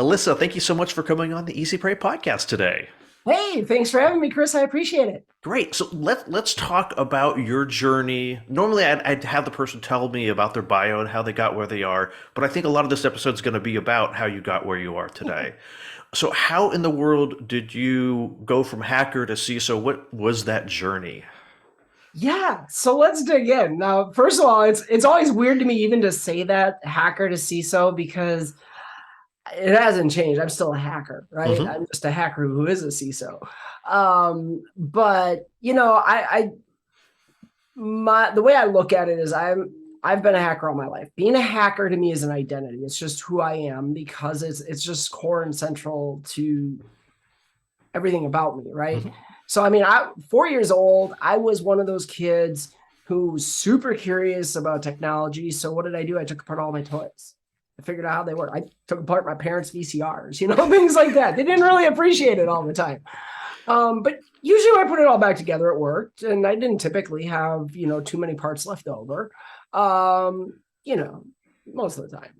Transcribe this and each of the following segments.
Alyssa, thank you so much for coming on the Easy Prey podcast today. Hey, thanks for having me, Chris. I appreciate it. Great. So let's talk about your journey. Normally, I'd have the person tell me about their bio and how they got where they are, but I think a lot of this episode is going to be about how you got where you are today. So, how in the world did you go from hacker to CISO? What was that journey? Yeah, so let's dig in. Now, first of all, it's always weird to me even to say that hacker to CISO because it hasn't changed. I'm still a hacker, right? Hmm. I'm just a hacker who is a CISO. But the way I look at it is I've been a hacker all my life. Being a hacker to me is an identity. It's just who I am because it's just core and central to everything about me, right? Hmm. So, I mean, 4 years old, I was one of those kids who was super curious about technology. So what did I do? I took apart all my toys. I figured out how they work. I took apart my parents' VCRs, things like that. They didn't really appreciate it all the time. But usually when I put it all back together, it worked. And I didn't typically have, too many parts left over, um, you know, most of the time.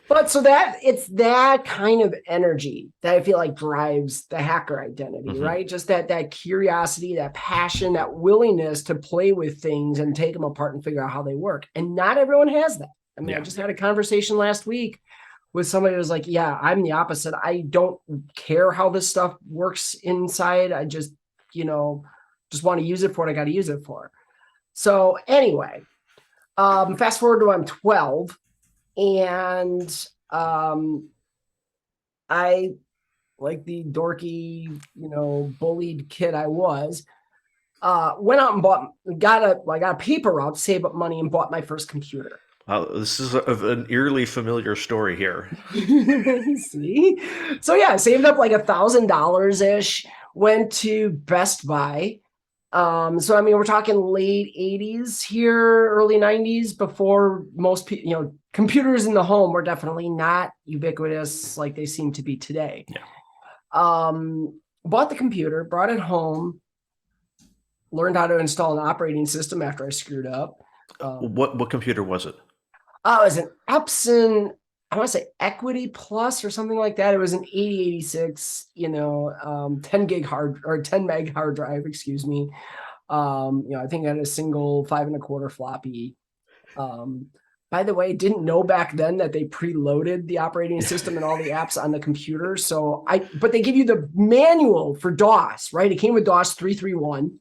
But so that it's that kind of energy that I feel like drives the hacker identity, Hmm. right? Just that curiosity, that passion, that willingness to play with things and take them apart and figure out how they work. And not everyone has that. I mean, I Yeah. just had a conversation last week with somebody who was like, yeah, I'm the opposite. I don't care how this stuff works inside. I just want to use it for what I got to use it for. So anyway, fast forward to I'm 12 and I, like the dorky, bullied kid I was, went out and got a paper route to save up money and bought my first computer. This is an eerily familiar story here. See? So yeah, I saved up like $1,000 ish, went to Best Buy. So I mean, we're talking late 80s here, early 90s, before most people, computers in the home were definitely not ubiquitous like they seem to be today. Yeah. Bought the computer, brought it home, learned how to install an operating system after I screwed up. What computer was it? It was an Epson, I want to say Equity Plus or something like that. It was an 8086, 10 gig hard or 10 meg hard drive, excuse me. I think I had a single 5 1/4 floppy. By the way, didn't know back then that they preloaded the operating system and all the apps on the computer. But they give you the manual for DOS, right? It came with DOS 331.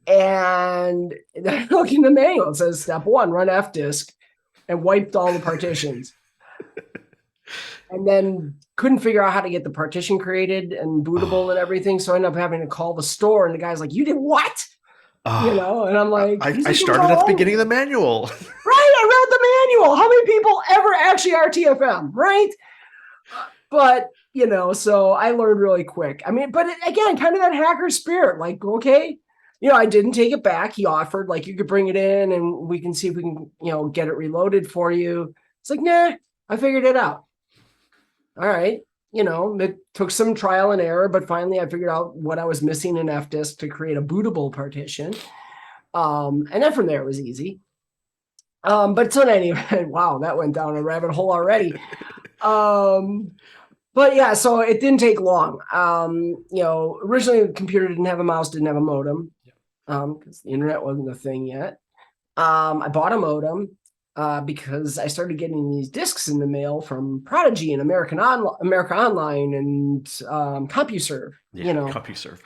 And then looking the manual, it says step one, run fdisk and wiped all the partitions. And then couldn't figure out how to get the partition created and bootable and everything. So I ended up having to call the store, and the guy's like, "You did what?" And I'm like, I started at the beginning of the manual. Right, I read the manual. How many people ever actually are TFM, right? But, so I learned really quick. I mean, but again, kind of that hacker spirit, like, okay, I didn't take it back. He offered, like, you could bring it in and we can see if we can, get it reloaded for you. It's like, nah, I figured it out. All right. It took some trial and error, but finally I figured out what I was missing in fdisk to create a bootable partition. And then from there it was easy. But so anyway, wow, that went down a rabbit hole already. But yeah, so it didn't take long. Originally the computer didn't have a mouse, didn't have a modem, because the internet wasn't a thing yet. I bought a modem because I started getting these discs in the mail from Prodigy and America Online and CompuServe. Yeah, CompuServe.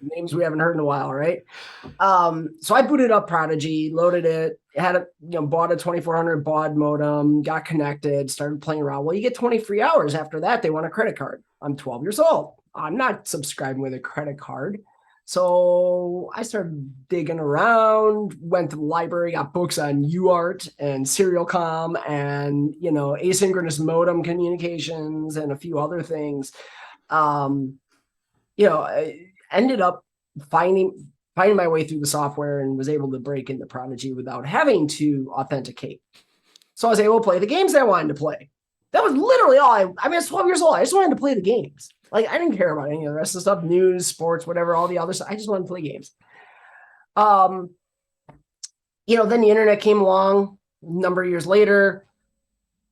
Names we haven't heard in a while, right? So I booted up Prodigy, loaded it, had bought a 2400 baud modem, got connected, started playing around. Well, you get 20 free hours. After that, they want a credit card. I'm 12 years old. I'm not subscribing with a credit card. So I started digging around, went to the library, got books on UART and serial com and, asynchronous modem communications and a few other things. I ended up finding my way through the software and was able to break into Prodigy without having to authenticate. So I was able to play the games that I wanted to play. That was literally all I mean, I was 12 years old. I just wanted to play the games. Like, I didn't care about any of the rest of the stuff, news, sports, whatever, all the other stuff. I just wanted to play games. Then the internet came along a number of years later.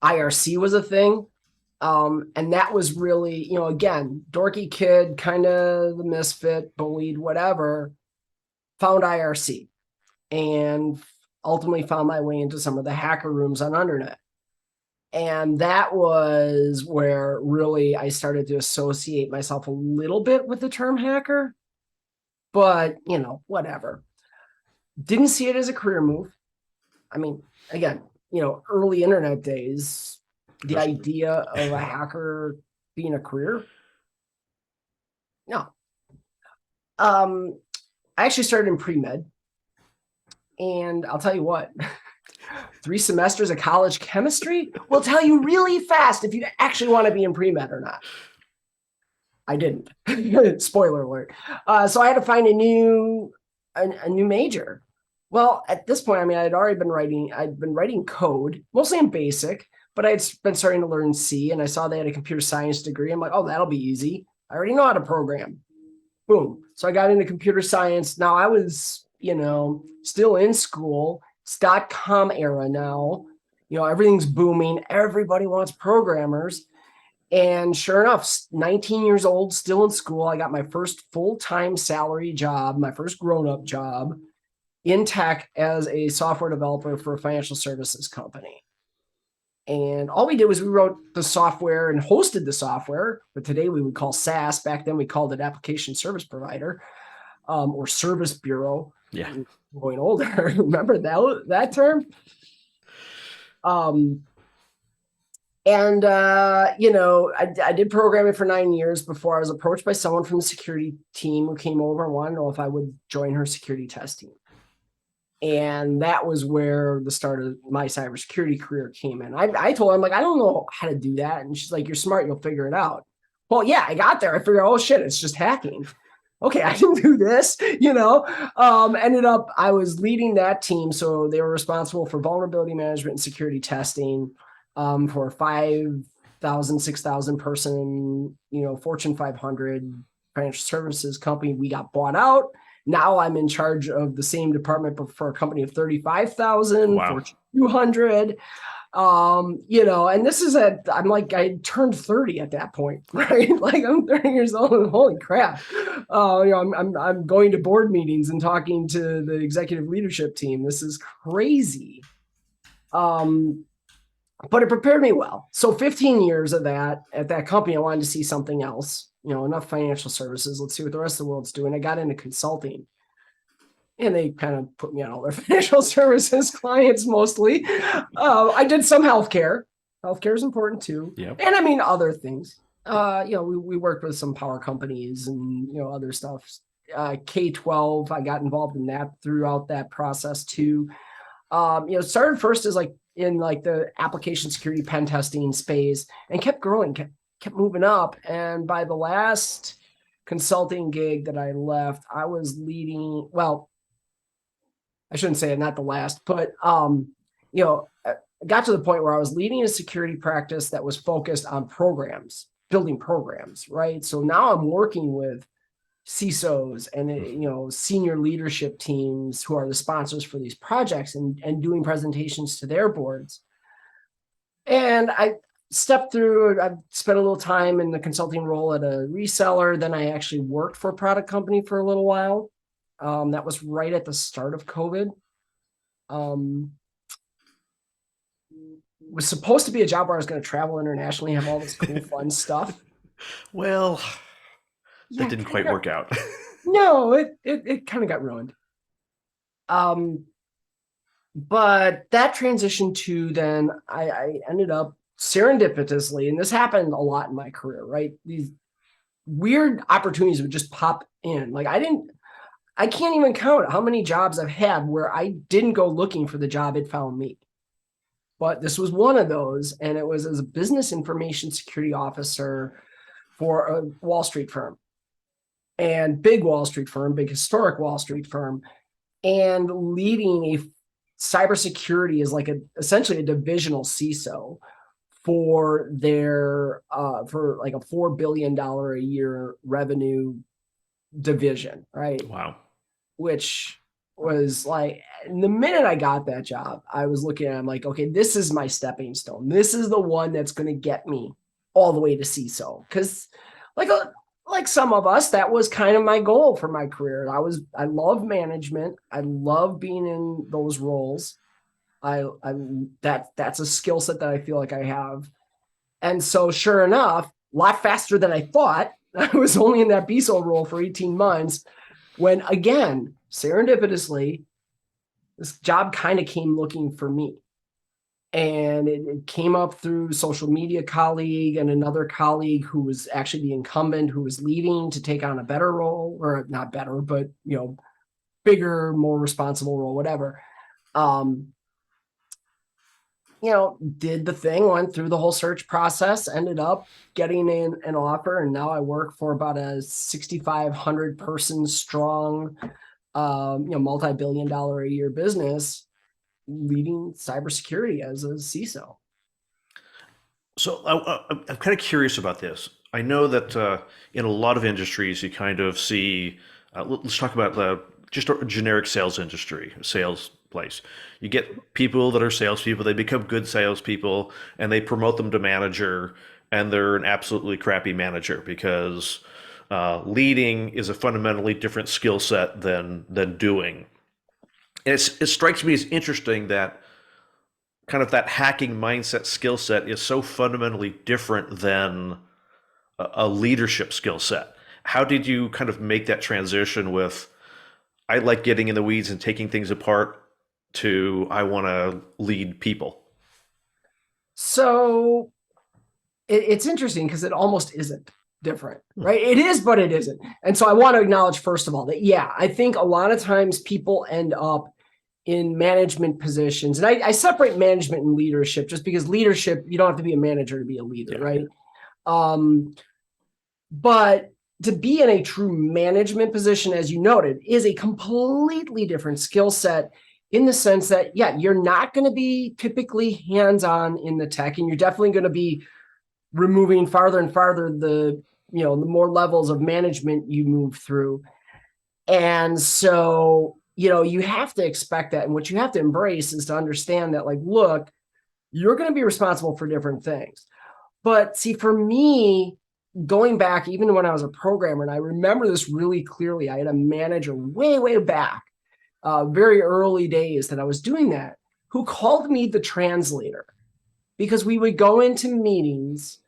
IRC was a thing. And that was really, again, dorky kid, kind of the misfit, bullied, whatever, found IRC and ultimately found my way into some of the hacker rooms on Undernet. And that was where really I started to associate myself a little bit with the term hacker, but whatever. Didn't see it as a career move. I mean, again, early internet days, the idea of a hacker being a career, no. I actually started in pre-med, and I'll tell you what, 3 semesters of college chemistry will tell you really fast if you actually want to be in pre-med or not. I didn't. Spoiler alert. So I had to find a new major. Well, at this point, I mean, I'd been writing code, mostly in BASIC, but I'd been starting to learn C, and I saw they had a computer science degree. I'm like, oh, that'll be easy. I already know how to program. Boom. So I got into computer science. Now I was, still in school. It's .com era now. Everything's booming. Everybody wants programmers. And sure enough, 19 years old, still in school, I got my first full-time salary job, my first grown-up job in tech as a software developer for a financial services company. And all we did was we wrote the software and hosted the software, but today we would call SaaS. Back then we called it application service provider, or service bureau. Yeah. I'm going older. Remember that term? I did programming for 9 years before I was approached by someone from the security team who came over and wanted to know if I would join her security test team. And that was where the start of my cybersecurity career came in. I told her, I'm like, I don't know how to do that. And she's like, you're smart, you'll figure it out. Well, yeah, I got there. I figured, oh shit, it's just hacking. Okay, I can do this, ended up, I was leading that team. So they were responsible for vulnerability management and security testing for 5,000, 6,000 person, Fortune 500 financial services company. We got bought out. Now I'm in charge of the same department, but for a company of 35,000, Wow. Fortune 200. And this is I'm like, I turned 30 at that point, right? Like I'm 30 years old and holy crap. I'm going to board meetings and talking to the executive leadership team. This is crazy. But it prepared me well. So 15 years of that at that company, I wanted to see something else, enough financial services. Let's see what the rest of the world's doing. I got into consulting. And they kind of put me on all their financial services clients mostly. I did some healthcare. Healthcare is important too. Yep. And I mean, other things. We worked with some power companies and, other stuff. K-12, I got involved in that throughout that process too. Started first as in the application security pen testing space and kept growing, kept moving up. And by the last consulting gig that I left, I was leading, well, I shouldn't say it, not the last, but I got to the point where I was leading a security practice that was focused on programs, building programs, right? So now I'm working with CISOs and senior leadership teams who are the sponsors for these projects and doing presentations to their boards. And I stepped through, I spent a little time in the consulting role at a reseller. Then I actually worked for a product company for a little while. That was right at the start of COVID. Was supposed to be a job where I was going to travel internationally, have all this cool, fun stuff. Well, that didn't quite work out. No, it kind of got ruined. But that transition to then I ended up serendipitously, and this happened a lot in my career, right? These weird opportunities would just pop in. Like I can't even count how many jobs I've had where I didn't go looking for the job, it found me. But this was one of those, and it was as a business information security officer for a Wall Street firm. And big Wall Street firm, big historic Wall Street firm, and leading a cybersecurity is essentially a divisional CISO for their for a $4 billion a year revenue division, right? Wow. Which was the minute I got that job, I was looking at it, I'm like, okay, this is my stepping stone. This is the one that's going to get me all the way to CISO. Because like some of us, that was kind of my goal for my career. I love management. I love being in those roles. That's a skill set that I feel like I have. And so sure enough, a lot faster than I thought, I was only in that BSO role for 18 months when, again, serendipitously, this job kind of came looking for me. And it came up through social media colleague and another colleague who was actually the incumbent who was leaving to take on a better role, or not better, but bigger, more responsible role, whatever. Did the thing, went through the whole search process, ended up getting in an offer, and now I work for about a 6,500 person strong, multi-billion dollar a year business, leading cybersecurity as a CISO. So I'm kind of curious about this. I know that in a lot of industries, you kind of see. Let's talk about just a generic sales industry, sales place. You get people that are salespeople. They become good salespeople, and they promote them to manager, and they're an absolutely crappy manager because leading is a fundamentally different skill set than doing. And it strikes me as interesting that kind of that hacking mindset skill set is so fundamentally different than a leadership skill set. How did you kind of make that transition with I like getting in the weeds and taking things apart to I want to lead people? So it's interesting because it almost isn't different, right? It is, but it isn't. And so I want to acknowledge, first of all, that, yeah, I think a lot of times people end up in management positions. And I separate management and leadership just because leadership, you don't have to be a manager to be a leader, Yeah. right? But to be in a true management position, as you noted, is a completely different skill set in the sense that, yeah, you're not going to be typically hands-on in the tech, and you're definitely going to be removing farther and farther the more levels of management you move through. And so, you have to expect that. And what you have to embrace is to understand that, like, look, you're going to be responsible for different things. But see, for me, going back, even when I was a programmer, and I remember this really clearly, I had a manager way, way back, very early days that I was doing that, who called me the translator because we would go into meetings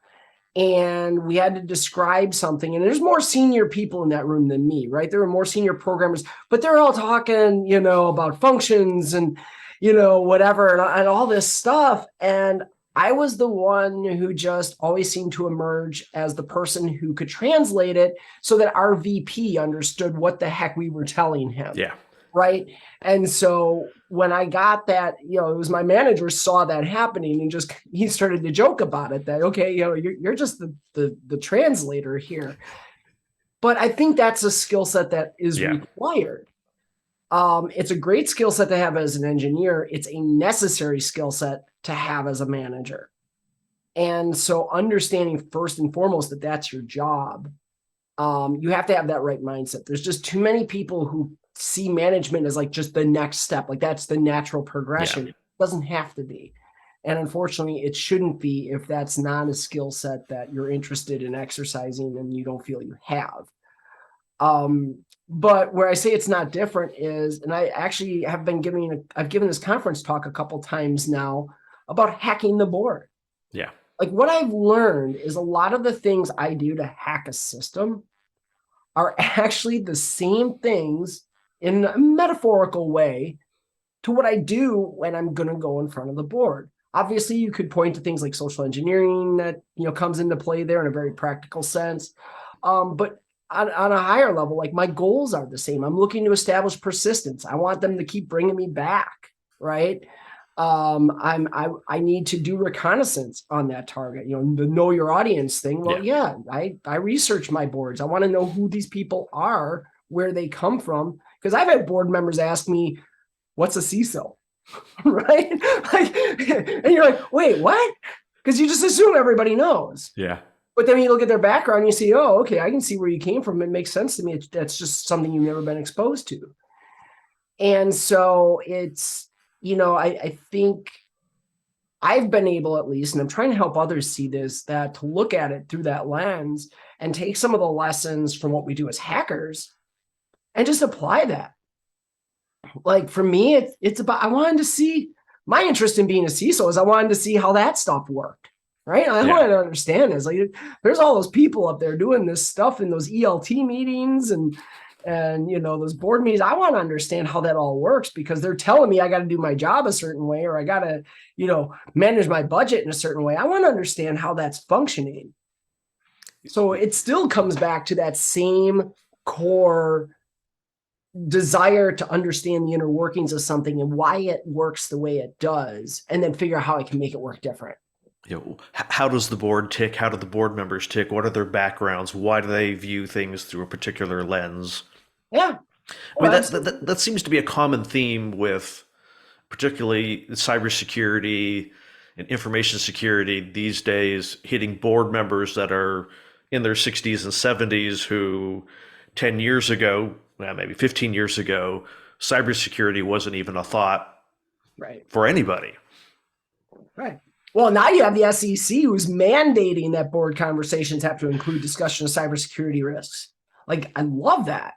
and we had to describe something. And there's more senior people in that room than me, right? There were more senior programmers, but they're all talking, about functions and, whatever, and all this stuff. And I was the one who just always seemed to emerge as the person who could translate it so that our VP understood what the heck we were telling him. Yeah. Right. And so when I got that, it was my manager saw that happening and he started to joke about it that, okay, you're just the translator here. But I think that's a skill set that is required. It's a great skill set to have as an engineer. It's a necessary skill set to have as a manager. And so understanding first and foremost that that's your job, you have to have that right mindset. There's just too many people who see management as like just the next step. Like that's the natural progression. It doesn't have to be. And unfortunately, it shouldn't be if that's not a skill set that you're interested in exercising and you don't feel you have. But where I say it's not different is, and I actually have been I've given this conference talk a couple times now about hacking the board. Yeah. Like what I've learned is a lot of the things I do to hack a system are actually the same things in a metaphorical way to what I do when I'm going to go in front of the board. Obviously, you could point to things like social engineering that comes into play there in a very practical sense. But on a higher level, like my goals are the same. I'm looking to establish persistence. I want them to keep bringing me back, right? I need to do reconnaissance on that target, the know your audience thing. Well, I research my boards. I want to know who these people are, where they come from. Because I've had board members ask me, what's a CISO? Right? And you're like, wait, what? Because you just assume everybody knows. Yeah. But then when you look at their background, you see, oh, okay, I can see where you came from. It makes sense to me. That's just something you've never been exposed to. And so it's, I think I've been able, at least, and I'm trying to help others see this, that to look at it through that lens and take some of the lessons from what we do as hackers and just apply that. Like for me, it's about, I wanted to see, my interest in being a CISO is I wanted to see how that stuff worked. Right. I wanted to understand is like there's all those people up there doing this stuff in those ELT meetings and those board meetings. I want to understand how that all works because they're telling me I got to do my job a certain way or I got to, manage my budget in a certain way. I want to understand how that's functioning. So it still comes back to that same core desire to understand the inner workings of something and why it works the way it does, and then figure out how I can make it work different. How does the board tick? How do the board members tick? What are their backgrounds? Why do they view things through a particular lens? Yeah. I mean, that seems to be a common theme with particularly cybersecurity and information security these days, hitting board members that are in their 60s and 70s who 10 years ago, well, maybe 15 years ago, cybersecurity wasn't even a thought for anybody. Right. Well, now you have the SEC who's mandating that board conversations have to include discussion of cybersecurity risks. Like, I love that,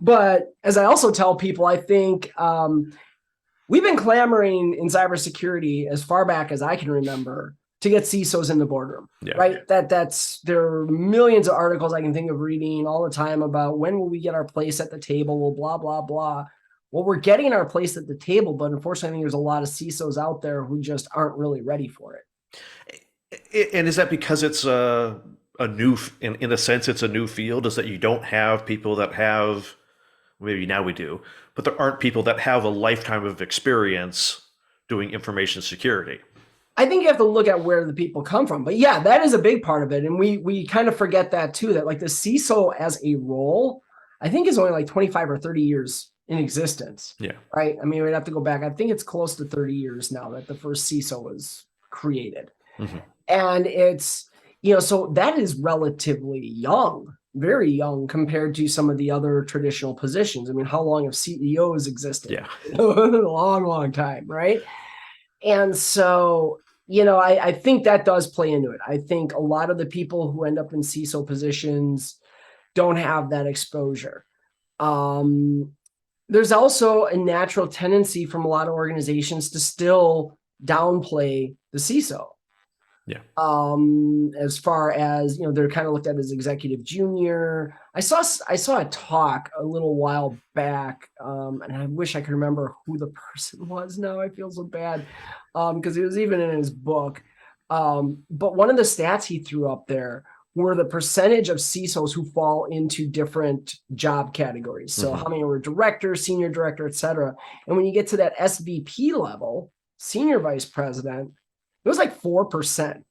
but as I also tell people, I think we've been clamoring in cybersecurity as far back as I can remember to get CISOs in the boardroom, right? There are millions of articles I can think of reading all the time about when will we get our place at the table, well, blah, blah, blah. Well, we're getting our place at the table, but unfortunately, I think there's a lot of CISOs out there who just aren't really ready for it. And is that because it's a new, in a sense, it's a new field? Is that you don't have people that have, maybe now we do, but there aren't people that have a lifetime of experience doing information security? I think you have to look at where the people come from. But yeah, that is a big part of it. And we kind of forget that too, that like the CISO as a role, I think is only like 25 or 30 years in existence. Yeah. Right. I mean, we'd have to go back. I think it's close to 30 years now that the first CISO was created. Mm-hmm. And it's, so that is relatively young, very young compared to some of the other traditional positions. I mean, how long have CEOs existed? Yeah. A long, long time. Right. And so, I think that does play into it. I think a lot of the people who end up in CISO positions don't have that exposure. There's also a natural tendency from a lot of organizations to still downplay the CISO. Yeah. As far as, they're kind of looked at as executive junior. I saw a talk a little while back, and I wish I could remember who the person was now. I feel so bad because it was even in his book. But one of the stats he threw up there were the percentage of CISOs who fall into different job categories. So how many were director, senior director, et cetera. And when you get to that SVP level, senior vice president, it was like 4%.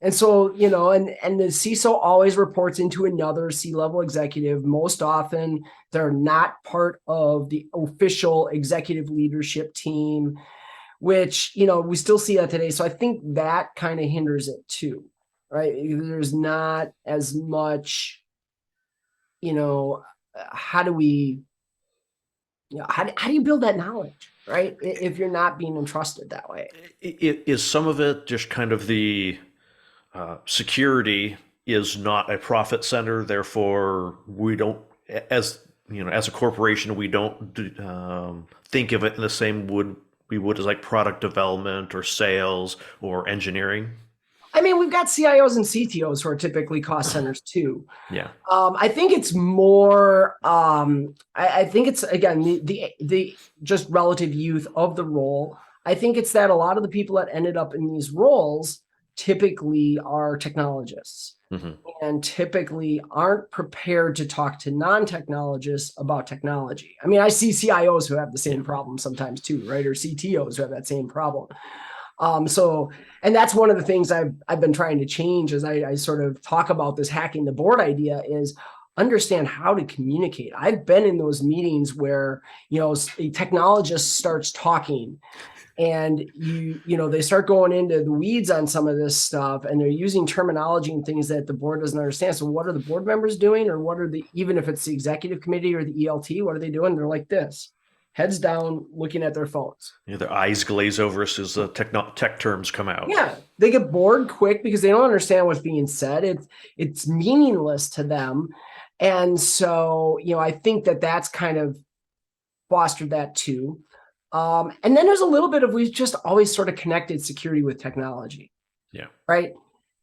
And so, and the CISO always reports into another C-level executive. Most often, they're not part of the official executive leadership team, which, we still see that today. So I think that kind of hinders it too, right? There's not as much, how do we, how do you build that knowledge? Right? If you're not being entrusted that way. Is some of it just kind of the security is not a profit center, therefore we don't, as a corporation, we don't think of it in the same we would as like product development or sales or engineering? I mean, we've got CIOs and CTOs who are typically cost centers too. Yeah. I think it's more, I think it's, again, the just relative youth of the role. I think it's that a lot of the people that ended up in these roles typically are technologists and typically aren't prepared to talk to non-technologists about technology. I mean, I see CIOs who have the same problem sometimes too, right? Or CTOs who have that same problem. And that's one of the things I've been trying to change as I sort of talk about this hacking the board idea is understand how to communicate. I've been in those meetings where, a technologist starts talking and they start going into the weeds on some of this stuff and they're using terminology and things that the board doesn't understand. So what are the board members doing? Or what are even if it's the executive committee or the ELT, what are they doing? They're like this. heads down, looking at their phones. Their eyes glaze over as soon as the tech terms come out. Yeah, they get bored quick because they don't understand what's being said. It's meaningless to them, and so I think that's kind of fostered that too. And then there's a little bit of we've just always sort of connected security with technology. Yeah. Right.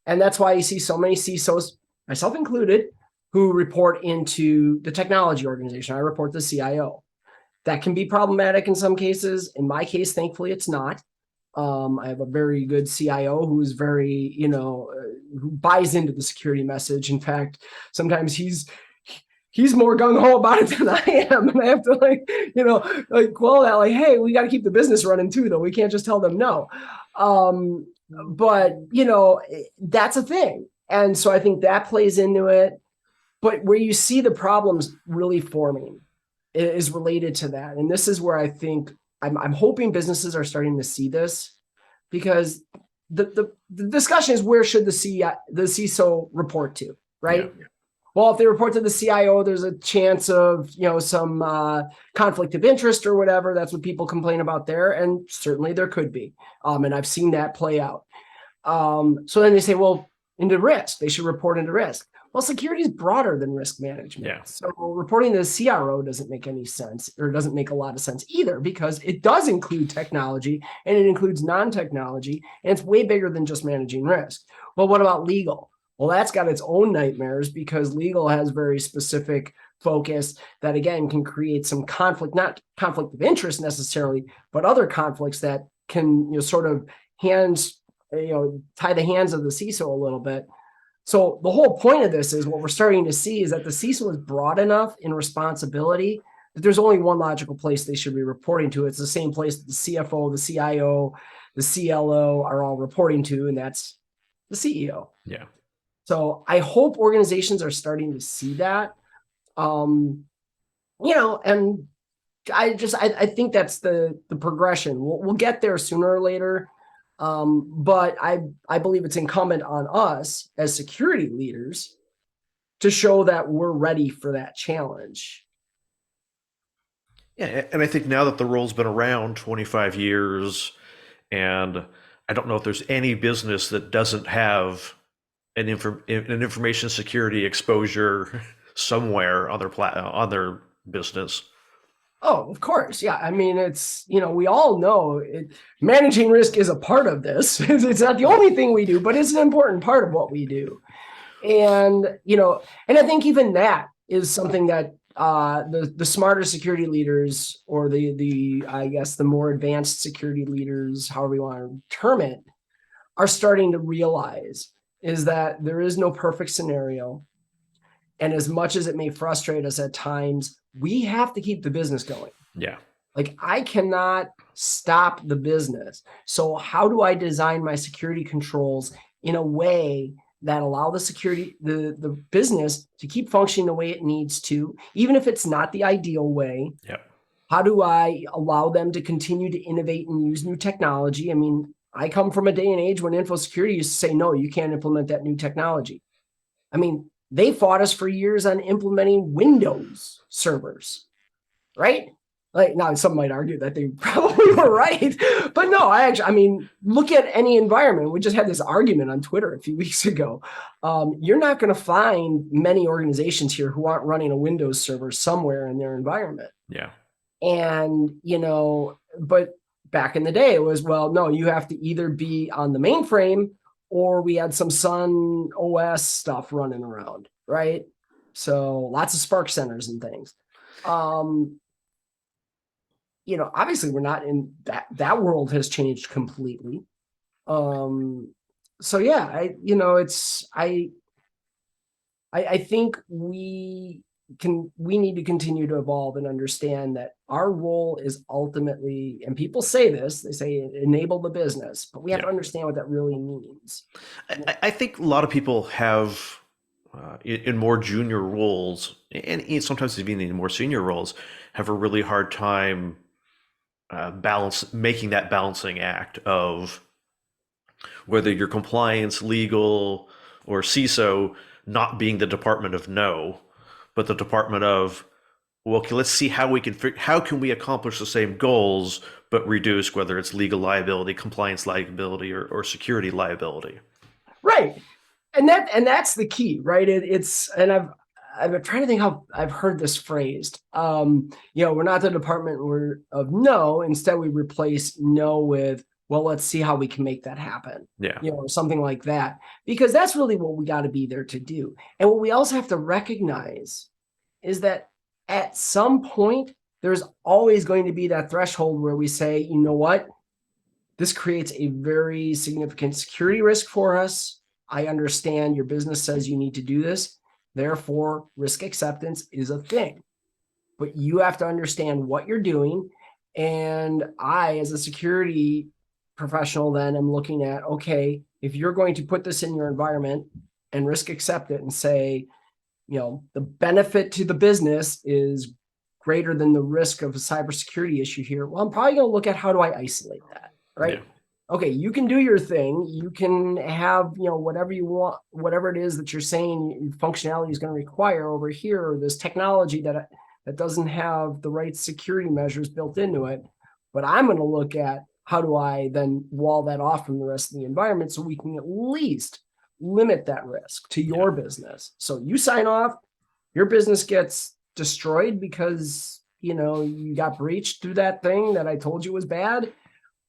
And that's why you see so many CISOs, myself included, who report into the technology organization. I report to the CIO. That can be problematic in some cases. In my case, thankfully, it's not. I have a very good CIO who is very, who buys into the security message. In fact, sometimes he's more gung-ho about it than I am. And I have to quell that, like, hey, we got to keep the business running too, though. We can't just tell them no. But that's a thing. And so I think that plays into it. But where you see the problems really forming is related to that. And this is where I think I'm hoping businesses are starting to see this, because the discussion is, where should the CISO report to, right? Yeah. Well, if they report to the CIO, there's a chance of some conflict of interest or whatever. That's what people complain about there, and certainly there could be. And I've seen that play out. So then they say, well, into risk, they should report into risk. Well, security is broader than risk management. Yeah. So reporting to the CRO doesn't make any sense, or doesn't make a lot of sense either, because it does include technology and it includes non-technology, and it's way bigger than just managing risk. Well, what about legal? Well, that's got its own nightmares, because legal has very specific focus that, again, can create some conflict, not conflict of interest necessarily, but other conflicts that can sort of tie the hands of the CISO a little bit. So the whole point of this is, what we're starting to see is that the CISO is broad enough in responsibility that there's only one logical place they should be reporting to. It's the same place that the CFO, the CIO, the CLO are all reporting to, and that's the CEO. Yeah. So I hope organizations are starting to see that, and I think that's the progression. We'll get there sooner or later. But I believe it's incumbent on us as security leaders to show that we're ready for that challenge. Yeah, and I think now that the role's been around 25 years, and I don't know if there's any business that doesn't have an information security exposure somewhere on their business. Oh, of course. Yeah. I mean, it's, we all know managing risk is a part of this. It's not the only thing we do, but it's an important part of what we do. And, and I think even that is something that the smarter security leaders, or I guess the more advanced security leaders, however you want to term it, are starting to realize, is that there is no perfect scenario. And as much as it may frustrate us at times, we have to keep the business going. Yeah. Like, I cannot stop the business. So how do I design my security controls in a way that allow the business to keep functioning the way it needs to, even if it's not the ideal way? Yeah. How do I allow them to continue to innovate and use new technology? I mean, I come from a day and age when info security used to say, no, you can't implement that new technology. I mean, they fought us for years on implementing Windows servers, right? Like, now some might argue that they probably were right, but no, look at any environment. We just had this argument on Twitter a few weeks ago. You're not going to find many organizations here who aren't running a Windows server somewhere in their environment. Yeah. And, but back in the day, it was, well, no, you have to either be on the mainframe, or we had some Sun OS stuff running around, right? So lots of Spark centers and things. Obviously we're not in that world has changed completely. So yeah, I think we need to continue to evolve and understand that our role is ultimately, and people say this, they say enable the business, but we have to understand what that really means. I think a lot of people have, in more junior roles, and sometimes even in more senior roles, have a really hard time making that balancing act of whether you're compliance, legal, or CISO not being the department of no, but the department of, well, okay, let's see how we can how can we accomplish the same goals but reduce whether it's legal liability, compliance liability, or security liability. Right. And that's the key, right? It's and I've been trying to think how I've heard this phrased. We're not the department of no. Instead, we replace no with, well, let's see how we can make that happen. Yeah. Something like that, because that's really what we got to be there to do. And what we also have to recognize is that at some point, there's always going to be that threshold where we say, you know what, this creates a very significant security risk for us. I understand your business says you need to do this. Therefore, risk acceptance is a thing. But you have to understand what you're doing. And I, as a security professional, then am looking at, okay, if you're going to put this in your environment and risk accept it and say, the benefit to the business is greater than the risk of a cybersecurity issue here. Well, I'm probably going to look at how do I isolate that, right? Yeah. Okay, you can do your thing. You can have, whatever you want, whatever it is that you're saying functionality is going to require over here, or this technology that doesn't have the right security measures built into it. But I'm going to look at how do I then wall that off from the rest of the environment so we can at least limit that risk to your business. So you sign off, your business gets destroyed because, you got breached through that thing that I told you was bad.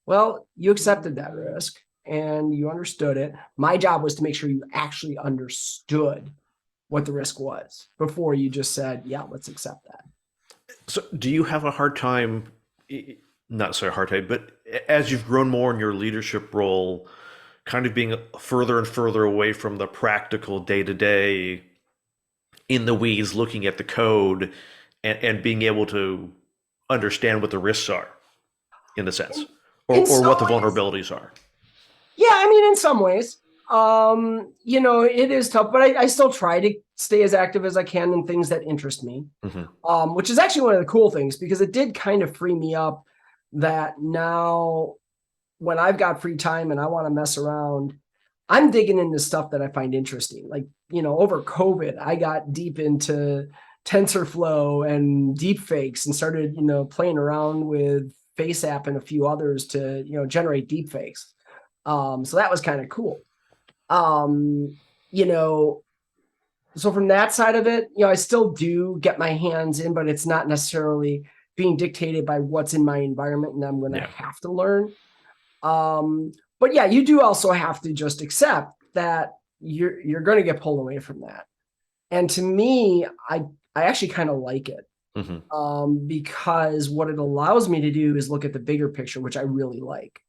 Well, you accepted that risk and you understood it. My job was to make sure you actually understood what the risk was before you just said, yeah, let's accept that. So, do you have a hard time, not so hard time, but as you've grown more in your leadership role, kind of being further and further away from the practical day to day in the weeds, looking at the code and being able to understand what the risks are, in a sense, In or some what the ways, vulnerabilities are? yeah, I mean, in some ways, it is tough, but I still try to stay as active as I can in things that interest me, Hmm. which is actually one of the cool things because it did kind of free me up that now when I've got free time and I want to mess around, I'm digging into stuff that I find interesting. Like, over COVID, I got deep into TensorFlow and deep fakes and started, playing around with FaceApp and a few others to, generate deep fakes. So that was kind of cool. Um, you know, so from that side of it, I still do get my hands in, but it's not necessarily being dictated by what's in my environment and I'm going to Yeah. have to learn. But yeah, you do also have to just accept that you're going to get pulled away from that. And to me, I actually kind of like it, Hmm. because what it allows me to do is look at the bigger picture, which I really like.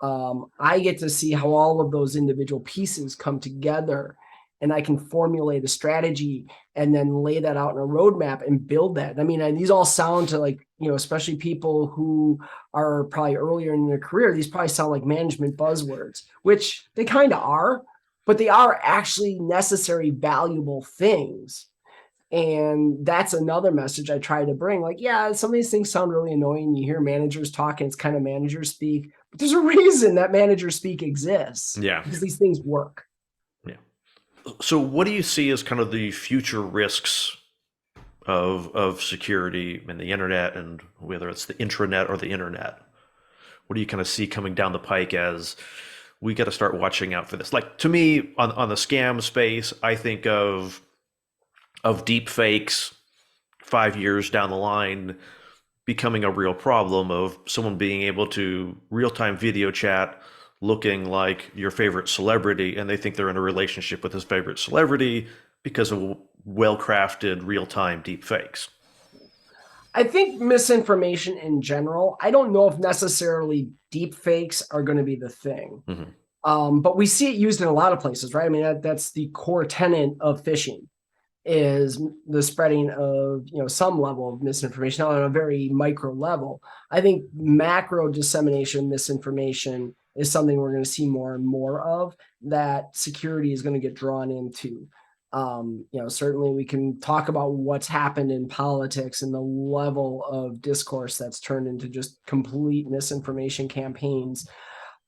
I get to see how all of those individual pieces come together and I can formulate a strategy and then lay that out in a roadmap and build that. I mean, these all sound to like, especially people who are probably earlier in their career, these probably sound like management buzzwords, which they kind of are, but they are actually necessary, valuable things. And that's another message I try to bring. Like, yeah, some of these things sound really annoying. You hear managers talking, it's kind of manager speak. But there's a reason that manager speak exists Yeah. because these things work. Yeah. So, what do you see as kind of the future risks of security in the internet, and whether it's the intranet or the internet? What do you kind of see coming down the pike as we got to start watching out for this? Like, to me, on the scam space, I think of deep fakes 5 years down the line becoming a real problem, of someone being able to real-time video chat looking like your favorite celebrity, and they think they're in a relationship with his favorite celebrity because of well-crafted real-time deep fakes. I think misinformation in general, I don't know if necessarily deep fakes are going to be the thing. Hmm. But we see it used in a lot of places, right? I mean, that's the core tenet of phishing is the spreading of some level of misinformation on a very micro level. I think macro dissemination misinformation is something we're going to see more and more of, that security is going to get drawn into. Certainly we can talk about what's happened in politics and the level of discourse that's turned into just complete misinformation campaigns.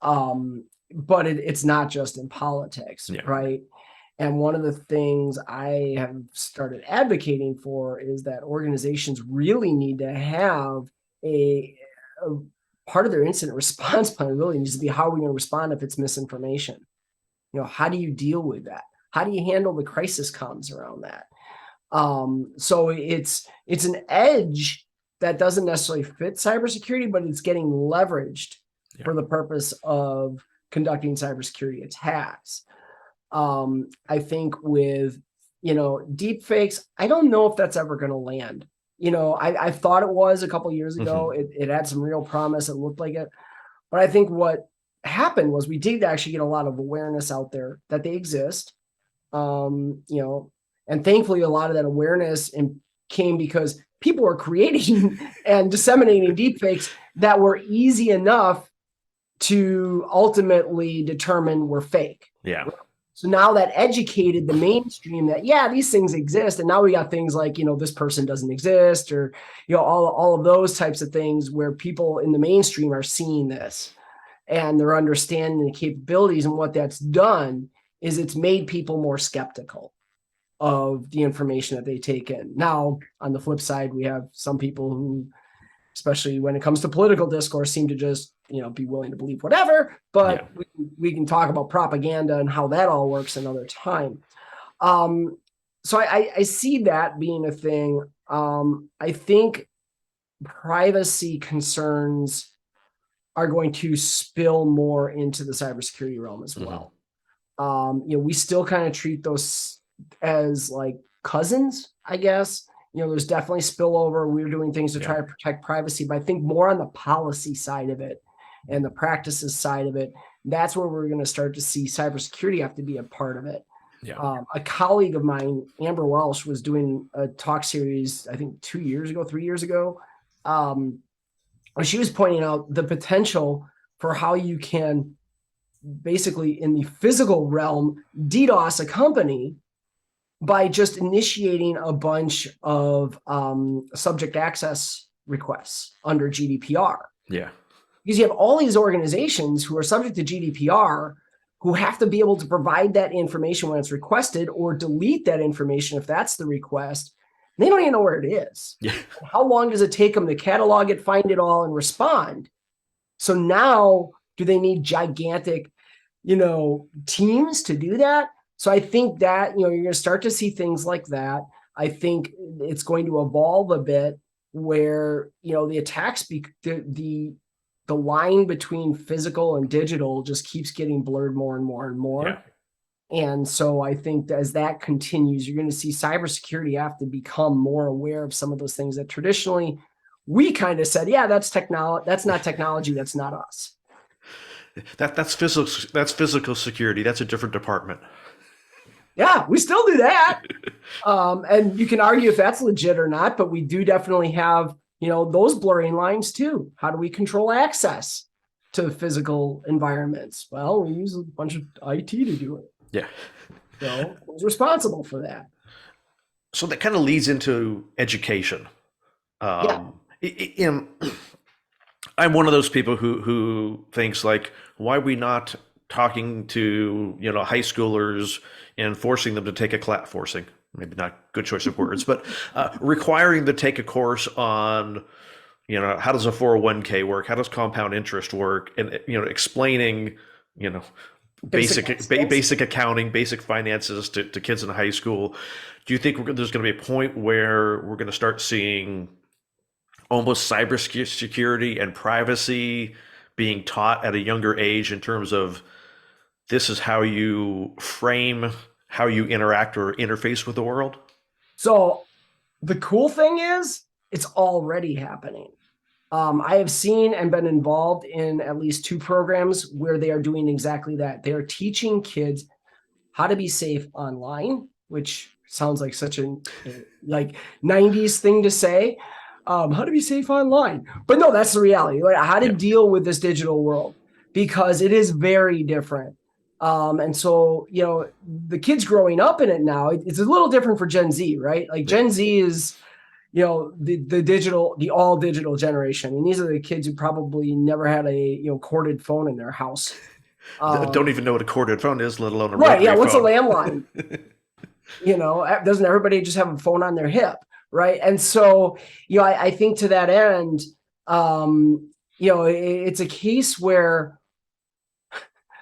But it's not just in politics, Yeah. right? And one of the things I have started advocating for is that organizations really need to have a part of their incident response plan really needs to be how are we going to respond if it's misinformation? How do you deal with that? How do you handle the crisis comms around that? So it's an edge that doesn't necessarily fit cybersecurity, but it's getting leveraged for the purpose of conducting cybersecurity attacks. I think with deep fakes, I don't know if that's ever going to land. I thought it was a couple years ago. It had some real promise. It looked like it, but I think what happened was we did actually get a lot of awareness out there that they exist. And thankfully a lot of that awareness came because people were creating and disseminating deepfakes that were easy enough to ultimately determine were fake. Yeah. So now that educated the mainstream that, yeah, these things exist. And now we got things like, this person doesn't exist, or, all of those types of things where people in the mainstream are seeing this and they're understanding the capabilities. And what that's done is it's made people more skeptical of the information that they take in. Now, on the flip side, we have some people who, especially when it comes to political discourse, seem to just be willing to believe whatever. But we can talk about propaganda and how that all works another time. So I see that being a thing. I think privacy concerns are going to spill more into the cybersecurity realm as well. We still kind of treat those as like cousins, I guess. There's definitely spillover. We're doing things to try to protect privacy, but I think more on the policy side of it and the practices side of it, that's where we're going to start to see cybersecurity have to be a part of it. A colleague of mine, Amber Welsh, was doing a talk series, I think 3 years ago. She was pointing out the potential for how you can basically in the physical realm DDoS a company by just initiating a bunch of subject access requests under GDPR. Yeah. Because you have all these organizations who are subject to GDPR who have to be able to provide that information when it's requested or delete that information if that's the request. And they don't even know where it is. Yeah. How long does it take them to catalog it, find it all, and respond? So now, do they need gigantic, teams to do that? So I think that, you're going to start to see things like that. I think it's going to evolve a bit where, the attacks, the line between physical and digital just keeps getting blurred more and more and more. Yeah. And so I think that as that continues, you're going to see cybersecurity have to become more aware of some of those things that traditionally we kind of said, yeah, that's technology. That's not technology. That's not us. That's physical security. That's a different department. Yeah, we still do that. And you can argue if that's legit or not, but we do definitely have, those blurring lines too. How do we control access to physical environments? Well, we use a bunch of IT to do it. Yeah. So who's responsible for that? So that kind of leads into education. I'm one of those people who thinks like, why are we not talking to high schoolers and forcing them to take a class, forcing maybe not good choice of words, but requiring them to take a course on how does a 401k work, how does compound interest work, and explaining basic accounting, basic finances to kids in high school. Do you think there's going to be a point where we're going to start seeing almost cybersecurity and privacy being taught at a younger age in terms of this is how you frame how you interact or interface with the world? So the cool thing is it's already happening. I have seen and been involved in at least 2 programs where they are doing exactly that. They are teaching kids how to be safe online, which sounds like such a 90s thing to say. How to be safe online. But no, that's the reality. Like how to deal with this digital world, because it is very different. And so, the kids growing up in it now, it's a little different for Gen Z, right? Like Gen Z is, the all digital generation. I mean, these are the kids who probably never had a, corded phone in their house. Don't Um, even know what a corded phone is, let alone a right. Yeah. rotary What's a phone. landline? Doesn't everybody just have a phone on their hip? Right. And so, I think to that end, it's a case where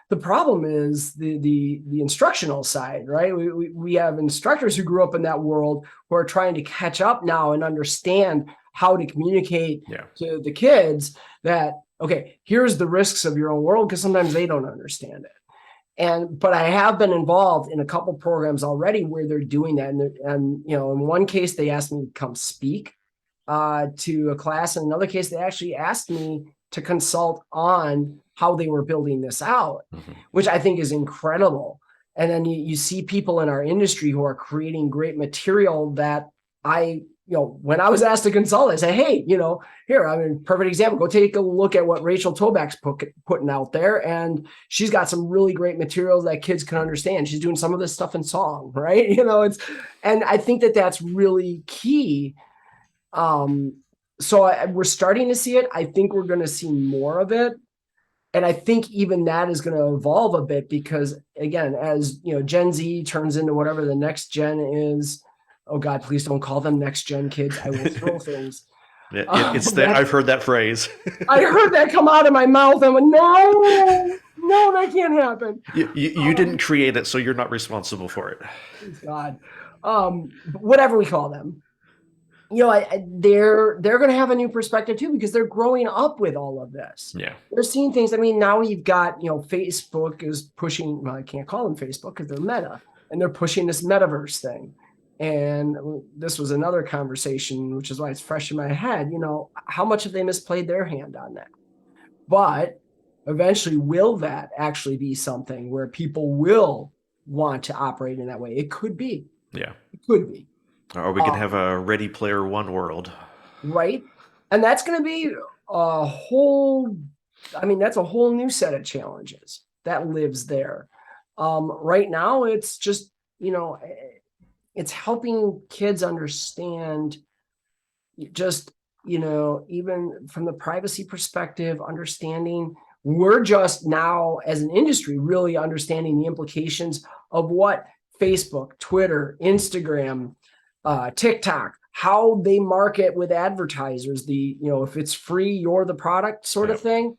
the problem is the instructional side, right? We have instructors who grew up in that world who are trying to catch up now and understand how to communicate Yeah. to the kids that, okay, here's the risks of your own world, because sometimes they don't understand it. But I have been involved in a couple programs already where they're doing that. And in one case, they asked me to come speak to a class. In another case, they actually asked me to consult on how they were building this out, which I think is incredible. And then you see people in our industry who are creating great material that when I was asked to consult, I say, hey, here, perfect example. Go take a look at what Rachel Toback's putting out there. And she's got some really great materials that kids can understand. She's doing some of this stuff in song, right? And I think that that's really key. So we're starting to see it. I think we're going to see more of it. And I think even that is going to evolve a bit because, again, as Gen Z turns into whatever the next gen is. Oh God, please don't call them next gen kids. I will throw things. It's that I've heard that phrase. I heard that come out of my mouth. I went, no, that can't happen. You didn't create it, so you're not responsible for it. Please God. Whatever we call them. They're going to have a new perspective too, because they're growing up with all of this. Yeah. They're seeing things. Now you've got, Facebook is pushing, well, I can't call them Facebook because they're Meta, and they're pushing this metaverse thing. And this was another conversation, which is why it's fresh in my head. How much have they misplayed their hand on that? But eventually, will that actually be something where people will want to operate in that way? It could be. Yeah. It could be. Or we can have a Ready Player One world. Right. And that's going to be that's a whole new set of challenges that lives there. Right now, it's just, it's helping kids understand just, even from the privacy perspective, understanding we're just now as an industry really understanding the implications of what Facebook, Twitter, Instagram, TikTok, how they market with advertisers, if it's free, you're the product sort of thing.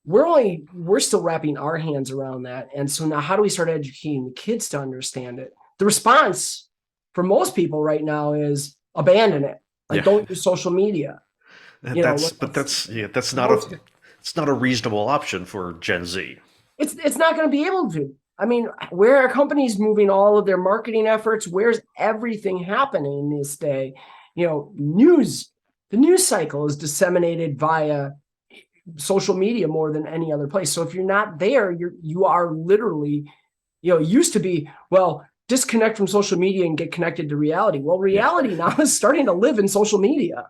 We're still wrapping our hands around that. And so now how do we start educating the kids to understand it? The response for most people right now is abandon it. Don't use social media. That's not a reasonable option for Gen Z. It's not going to be able to. Where are companies moving all of their marketing efforts? Where's everything happening this day? The news cycle is disseminated via social media more than any other place. So if you're not there, you are literally, it used to be, well, disconnect from social media and get connected to reality. Well, reality now is starting to live in social media.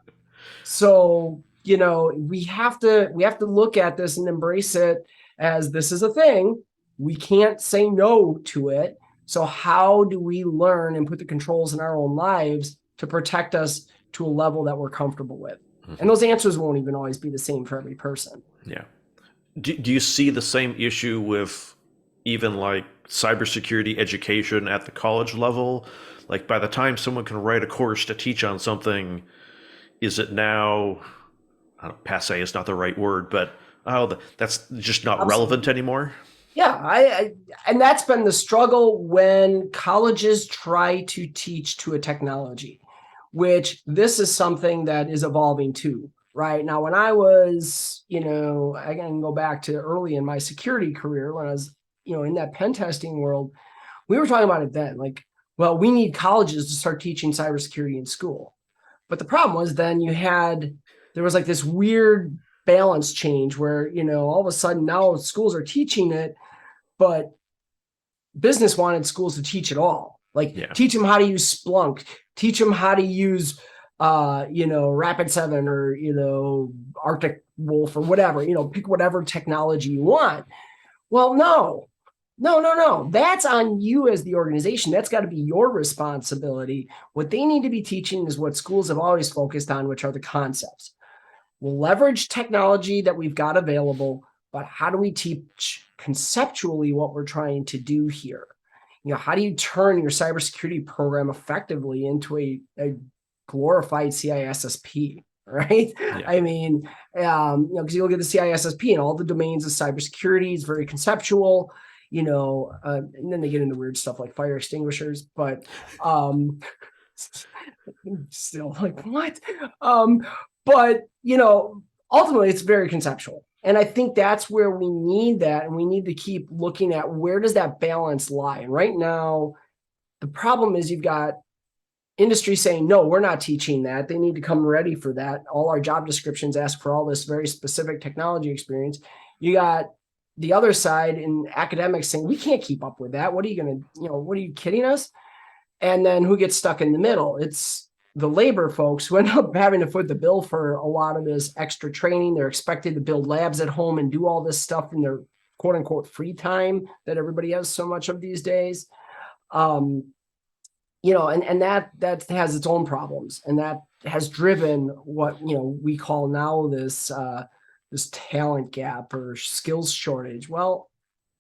So, we have to look at this and embrace it as this is a thing. We can't say no to it. So how do we learn and put the controls in our own lives to protect us to a level that we're comfortable with? And those answers won't even always be the same for every person. Yeah. Do you see the same issue with even like cybersecurity education at the college level? Like by the time someone can write a course to teach on something, is it now, passe is not the right word, but that's just not relevant anymore? Yeah, and that's been the struggle when colleges try to teach to a technology, which this is something that is evolving too. Right now, when I was, I can go back to early in my security career when I was, in that pen testing world, we were talking about it then. Like, well, we need colleges to start teaching cybersecurity in school. But the problem was then there was like this weird balance change where, all of a sudden now schools are teaching it, but business wanted schools to teach it all. Teach them how to use Splunk, teach them how to use, Rapid7 or, Arctic Wolf or whatever, pick whatever technology you want. Well, no. That's on you as the organization. That's got to be your responsibility. What they need to be teaching is what schools have always focused on, which are the concepts. We'll leverage technology that we've got available, but how do we teach conceptually what we're trying to do here. How do you turn your cybersecurity program effectively into a glorified CISSP, right? Yeah. I mean, because you look at the CISSP and all the domains of cybersecurity is very conceptual, and then they get into weird stuff like fire extinguishers, but still like what? But ultimately it's very conceptual. And I think that's where we need that. And we need to keep looking at where does that balance lie? And right now, the problem is you've got industry saying, no, we're not teaching that. They need to come ready for that. All our job descriptions ask for all this very specific technology experience. You got the other side in academics saying, we can't keep up with that. What are you going to, what are you kidding us? And then who gets stuck in the middle? It's the labor folks who end up having to foot the bill for a lot of this extra training. They're expected to build labs at home and do all this stuff in their quote unquote free time that everybody has so much of these days. And that has its own problems, and that has driven what we call now this talent gap or skills shortage. Well,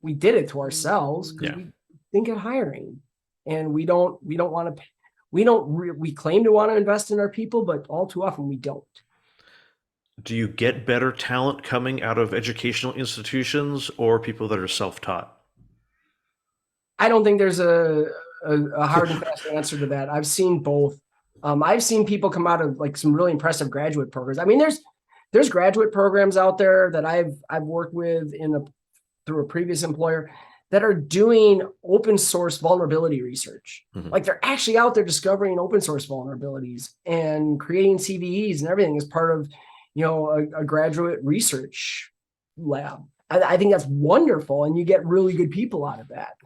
we did it to ourselves because we think at hiring, and we want to. We claim to want to invest in our people, but all too often we don't. Do you get better talent coming out of educational institutions or people that are self-taught? I don't think there's a hard and fast answer to that. I've seen both. I've seen people come out of like some really impressive graduate programs. I mean, there's graduate programs out there that I've worked with through a previous employer that are doing open source vulnerability research. Mm-hmm. Like they're actually out there discovering open source vulnerabilities and creating CVEs and everything as part of, a graduate research lab. I think that's wonderful, and you get really good people out of that.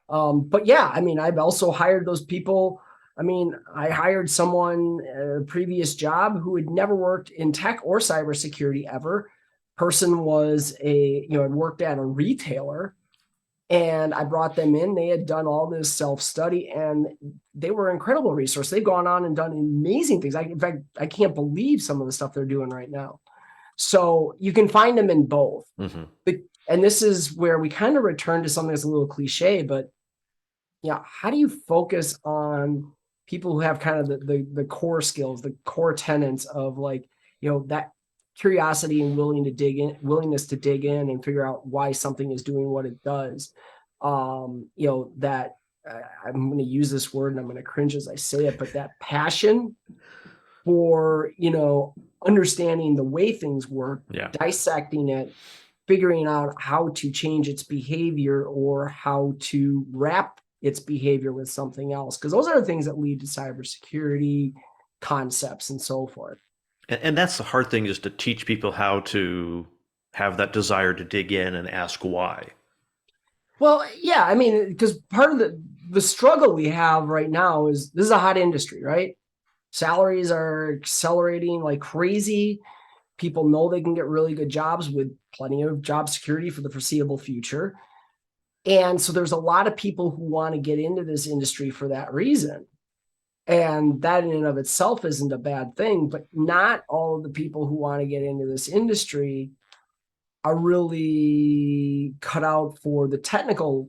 But yeah, I mean, I've also hired those people. I mean, I hired someone at a previous job who had never worked in tech or cybersecurity ever. Person was had worked at a retailer, and I brought them in. They had done all this self-study, and they were an incredible resource. They've gone on and done amazing things. In fact, I can't believe some of the stuff they're doing right now. So you can find them in both. Mm-hmm. And this is where we kind of return to something that's a little cliche, but how do you focus on people who have kind of the core skills, the core tenets of that curiosity and willingness to dig in and figure out why something is doing what it does. That I'm going to use this word and I'm going to cringe as I say it, but that passion for, understanding the way things work, dissecting it, figuring out how to change its behavior or how to wrap its behavior with something else. Because those are the things that lead to cybersecurity concepts and so forth. And that's the hard thing, is to teach people how to have that desire to dig in and ask why. Well, yeah, I mean, because part of the struggle we have right now is this is a hot industry, right? Salaries are accelerating like crazy. People know they can get really good jobs with plenty of job security for the foreseeable future. And so there's a lot of people who want to get into this industry for that reason. And that in and of itself isn't a bad thing, but not all of the people who want to get into this industry are really cut out for the technical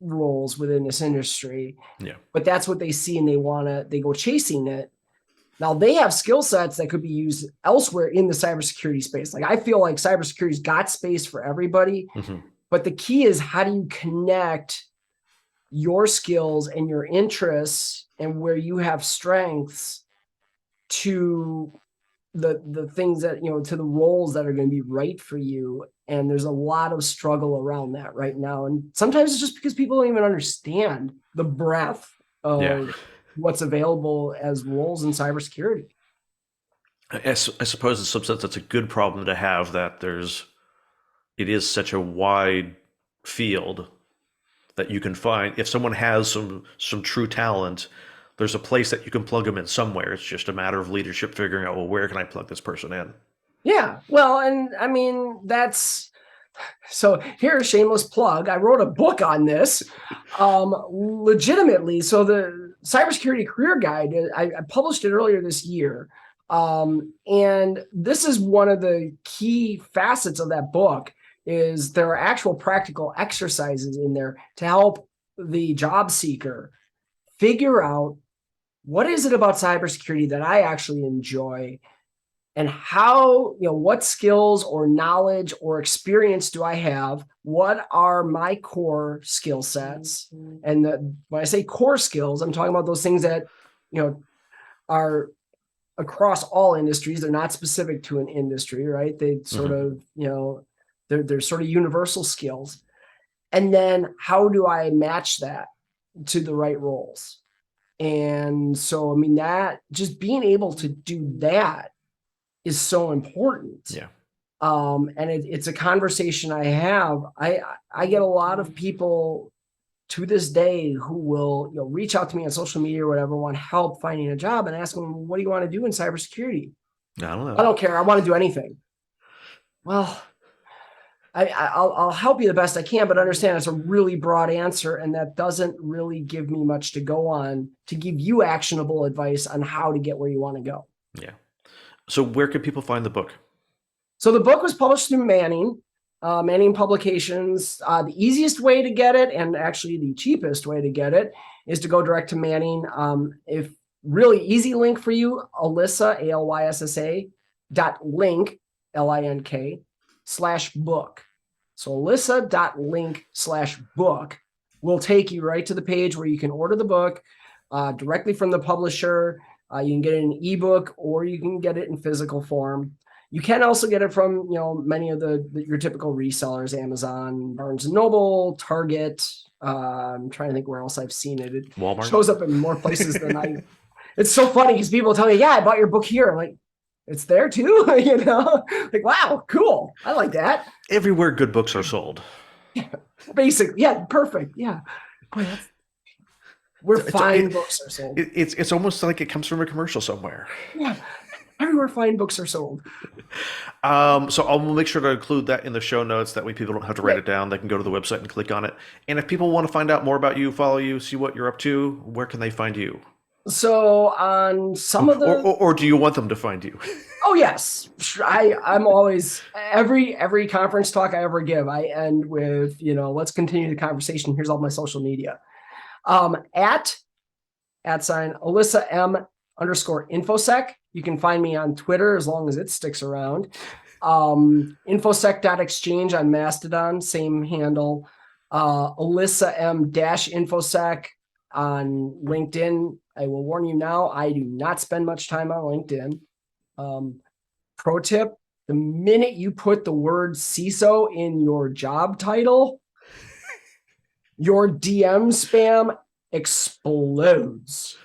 roles within this industry. Yeah. But that's what they see, and they go chasing it. Now they have skill sets that could be used elsewhere in the cybersecurity space. Like I feel like cybersecurity's got space for everybody, but the key is how do you connect your skills and your interests and where you have strengths to the things that, to the roles that are going to be right for you. And there's a lot of struggle around that right now. And sometimes it's just because people don't even understand the breadth of what's available as roles in cybersecurity. I suppose in some sense that's a good problem to have, that it is such a wide field that you can find. If someone has some true talent, there's a place that you can plug them in somewhere. It's just a matter of leadership figuring out, well, where can I plug this person in? Yeah, well, and I mean, so here's a shameless plug. I wrote a book on this, legitimately. So the Cybersecurity Career Guide, I published it earlier this year. And this is one of the key facets of that book. is there are actual practical exercises in there to help the job seeker figure out what is it about cybersecurity that I actually enjoy, and how, what skills or knowledge or experience do I have? What are my core skill sets? And when I say core skills, I'm talking about those things that, are across all industries. They're not specific to an industry, right? They sort of, they're sort of universal skills. And then how do I match that to the right roles? And so, I mean, that just being able to do that is so important. Yeah. And it's a conversation I have. I get a lot of people to this day who will, reach out to me on social media or whatever, want help finding a job, and ask them, what do you want to do in cybersecurity? I don't know. I don't care. I want to do anything. Well, I'll help you the best I can, but understand it's a really broad answer, and that doesn't really give me much to go on to give you actionable advice on how to get where you want to go. Yeah. So where can people find the book? So the book was published through Manning Publications. The easiest way to get it, and actually the cheapest way to get it, is to go direct to Manning. If really easy link for you, Alyssa, ALYSSA, .link, LINK, /book. So alyssa.link/book will take you right to the page where you can order the book directly from the publisher. You can get it in ebook, or you can get it in physical form. You can also get it from, many of your typical resellers, Amazon, Barnes & Noble, Target. I'm trying to think where else I've seen it. It Walmart shows up in more places than I. It's so funny because people tell me, yeah, I bought your book here. I'm like, it's there too, like, wow, cool. I like that. Everywhere good books are sold. Yeah, basic. Yeah, perfect. Yeah. Boy, where fine books are sold. It's almost like it comes from a commercial somewhere. Yeah. Everywhere fine books are sold. So I'll make sure to include that in the show notes. That way people don't have to write it down. They can go to the website and click on it. And if people want to find out more about you, follow you, see what you're up to, where can they find you? So on some of the... Or do you want them to find you? Oh, yes. I'm always... Every conference talk I ever give, I end with, let's continue the conversation. Here's all my social media. @ Alyssa M _infosec. You can find me on Twitter as long as it sticks around. Infosec.exchange on Mastodon, same handle. Alyssa M -infosec on LinkedIn. I will warn you now, I do not spend much time on LinkedIn. Pro tip, the minute you put the word CISO in your job title, your DM spam explodes.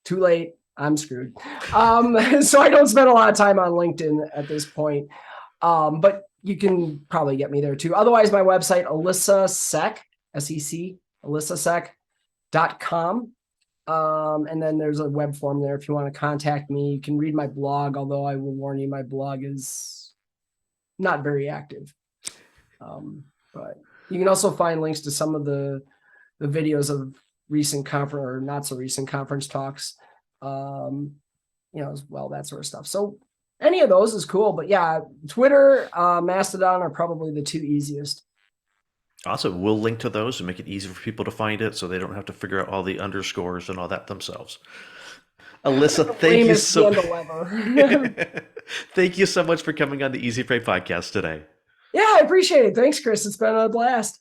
Too late. I'm screwed. So I don't spend a lot of time on LinkedIn at this point. But you can probably get me there too. Otherwise, my website, AlyssaSec, SEC, alyssasec.com. And then there's a web form there if you want to contact me. You can read my blog, although I will warn you, my blog is not very active. But you can also find links to some of the videos of recent conference or not so recent conference talks, as well, that sort of stuff. So any of those is cool. But yeah, Twitter, Mastodon are probably the two easiest. Awesome. We'll link to those and make it easy for people to find it so they don't have to figure out all the underscores and all that themselves. Alyssa, thank you thank you so much for coming on the Easy Freight podcast today. Yeah, I appreciate it. Thanks, Chris. It's been a blast.